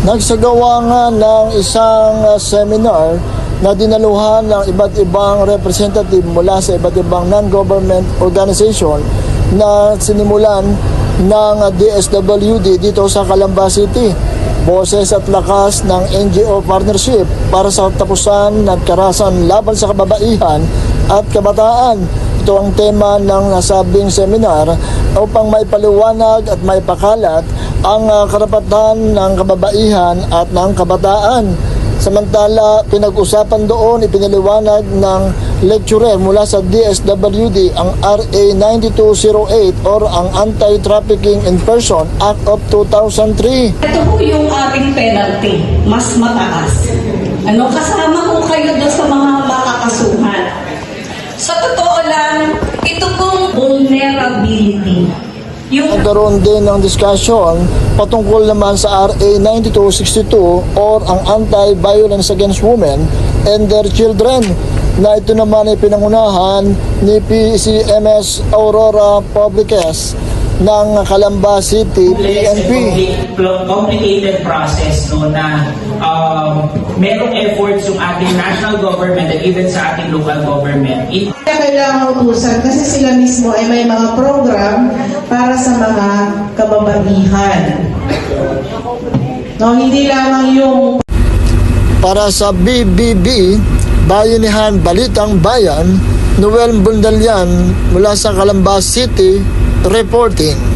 Nagsagawa nga ng isang seminar na dinaluhan ng iba't ibang representative mula sa iba't ibang non-government organization na sinimulan ng DSWD dito sa Calamba City. Boses at lakas ng NGO partnership para sa tapusan ng karahasan laban sa kababaihan at kabataan. Ito ang tema ng nasabing seminar upang maipaliwanag at maipakalat ang karapatan ng kababaihan at ng kabataan. Samantala, pinag-usapan doon, ipinaliwanag ng lecturer mula sa DSWD ang RA 9208 or ang Anti-Trafficking in Person Act of 2003. Ito po yung ating penalty, mas mataas. Kasama ko kayo doon sa mga makakasuhan. Sa totoo lang, ito pong vulnerability. Nagkaroon din ng discussion patungkol naman sa RA 9262 or ang Anti-Violence Against Women and Their Children na ito naman ay pinangunahan ni PCMS Aurora Publiques ng Calamba City PNP. Complicated process na merong efforts yung ating national government and even sa ating local government. Kailangan utusan kasi sila mismo ay may mga program para sa mga kababaihan. Hindi lamang yung... Para sa BBB, Bayanihan Balitang Bayan, Noel Bundalian mula sa Calamba City, reporting.